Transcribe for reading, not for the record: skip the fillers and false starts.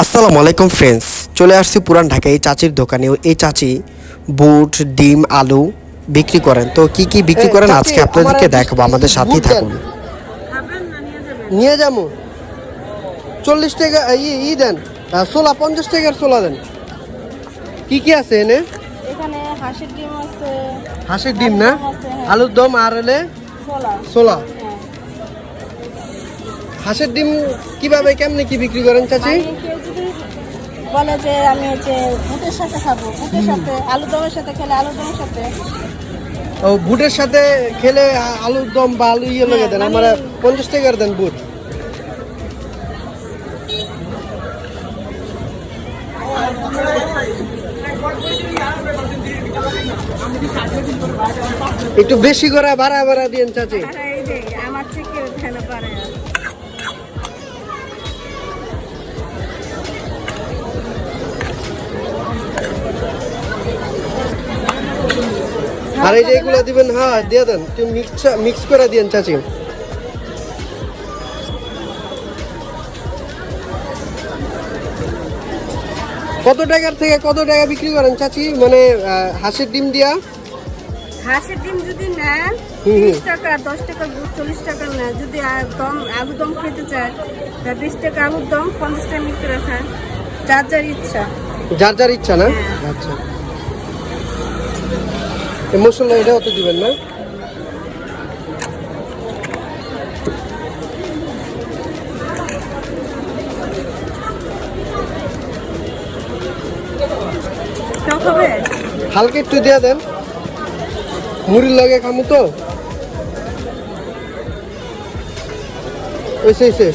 আসসালামু আলাইকুম ফ্রেন্ডস, চলে আসছি পুরান ঢাকায় এই চাচির দোকানে। এই চাচি বুট, ডিম, আলু বিক্রি করেন। তো কি কি বিক্রি করেন আজকে আপনাদেরকে দেখাবো, আমাদের সাথেই থাকুন। নিয়ে যাবো 40 টাকা দেন, 50 টাকার ছোলা দেন। কি কি আছে এনে? এখানে হাঁসের ডিম আছে, হাঁসের ডিম না, হ্যাঁ। আলুর দম আর হলে ছোলা। ছোলা। হ্যাঁ। হাঁসের ডিম কিভাবে কেমনে কি বিক্রি করেন চাচি? মানে কেউ যদি বলে যে আমি হচ্ছে বুটের সাথে খাবো, বুটের সাথে আলু দমের সাথে খেলে আলু দমের সাথে। ও বুটের সাথে খেলে আলুর দম বা আলু লগে দেন। আমরা 50 টাকার দেন বুট। একটু বেশি করে বাড়া দিয়েন চাচি। আর এই যে আমার থেকে ধান পারে। আর এই যে এগুলো দিবেন, হ্যাঁ দিয়ে দেন, একটু মিক্স করে দিয়েন চাচি। কত টাকার থেকে কত টাকা বিক্রি করেন চাচি, মানে হাঁসের ডিম দিয়া? হাঁসের ডিম যদি নেন 30 টাকা, 10 টাকা, 40 টাকা নেয়। যদি আলু দম খেতে চায় 20 টাকা আলুর দম, 50 টাকা বিক্রি রাখেন। যার যার ইচ্ছা। যার যার ইচ্ছা না? আচ্ছা, এই মশলা এটা অত দিবেন না? হালকা একটু দিয়ে দেন, মুড়ির লগে খামু তো। ওইসে